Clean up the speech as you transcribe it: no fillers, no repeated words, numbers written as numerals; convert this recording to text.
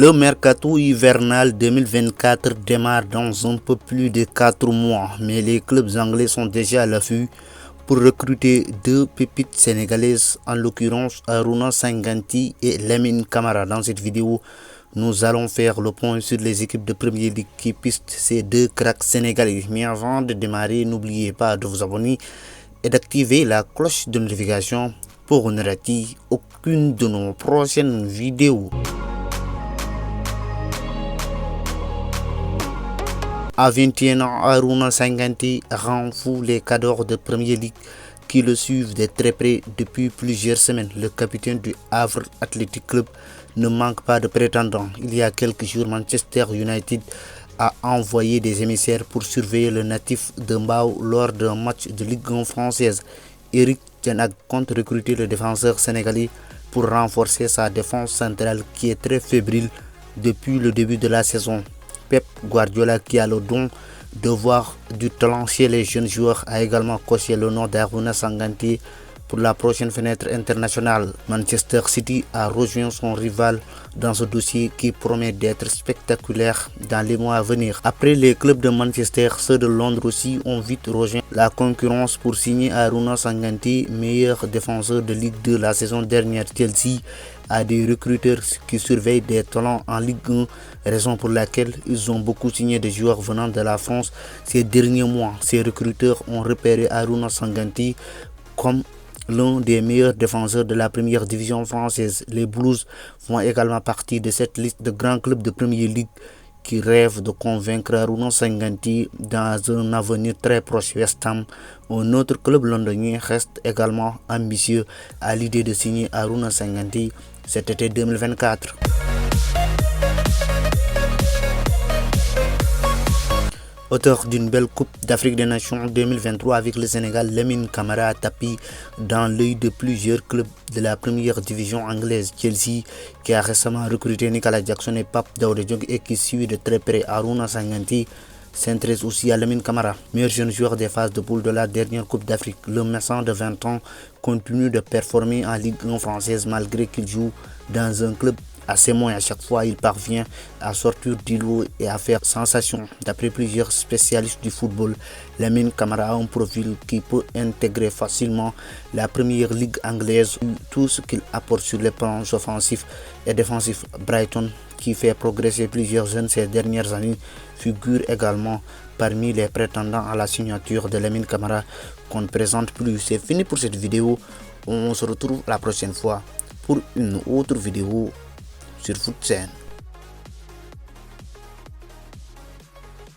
Le mercato hivernal 2024 démarre dans un peu plus de 4 mois, mais les clubs anglais sont déjà à l'affût pour recruter deux pépites sénégalaises, en l'occurrence Arouna Sanganti et Lamine Camara. Dans cette vidéo, nous allons faire le point sur les équipes de Premier League qui pistent ces deux cracks sénégalais. Mais avant de démarrer, n'oubliez pas de vous abonner et d'activer la cloche de notification pour ne rater aucune de nos prochaines vidéos. À 21 ans, Arouna Sanganti rend fou les cadors de Premier League qui le suivent de très près depuis plusieurs semaines. Le capitaine du Havre Athletic Club ne manque pas de prétendants. Il y a quelques jours, Manchester United a envoyé des émissaires pour surveiller le natif de Mbao lors d'un match de Ligue 1 française. Eric Ten Hag compte recruter le défenseur sénégalais pour renforcer sa défense centrale qui est très fébrile depuis le début de la saison. Pep Guardiola, qui a le don de voir du talent chez les jeunes joueurs, a également coché le nom d'Arouna Sanganti pour la prochaine fenêtre internationale. Manchester City a rejoint son rival dans ce dossier qui promet d'être spectaculaire dans les mois à venir. Après les clubs de Manchester, ceux de Londres aussi ont vite rejoint la concurrence pour signer Arouna Sanganti, meilleur défenseur de Ligue 2 la saison dernière. Chelsea a des recruteurs qui surveillent des talents en Ligue 1, raison pour laquelle ils ont beaucoup signé des joueurs venant de la France ces derniers mois. Ces recruteurs ont repéré Arouna Sanganti comme l'un des meilleurs défenseurs de la première division française. Les Blues font également partie de cette liste de grands clubs de Premier League qui rêvent de convaincre Arouna Sanganti dans un avenir très proche. West Ham, un autre club londonien, reste également ambitieux à l'idée de signer Arouna Sanganti cet été 2024. Auteur d'une belle Coupe d'Afrique des Nations 2023 avec le Sénégal, Lamine Camara a tapé dans l'œil de plusieurs clubs de la première division anglaise. Chelsea, qui a récemment recruté Nicolas Jackson et Pape Daouda Diop et qui suit de très près Arouna Sanganti, s'intéresse aussi à Lamine Camara, meilleur jeune joueur des phases de poule de la dernière Coupe d'Afrique. Le Messin de 20 ans continue de performer en Ligue 1 française malgré qu'il joue dans un club assez moins. À chaque fois, il parvient à sortir du lot et à faire sensation. D'après plusieurs spécialistes du football, Lamine Camara a un profil qui peut intégrer facilement la première ligue anglaise. Tout ce qu'il apporte sur les plans offensifs et défensifs. Brighton, qui fait progresser plusieurs jeunes ces dernières années, figure également parmi les prétendants à la signature de Lamine Camara qu'on ne présente plus. C'est fini pour cette vidéo. On se retrouve la prochaine fois pour une autre vidéo sur FootSen.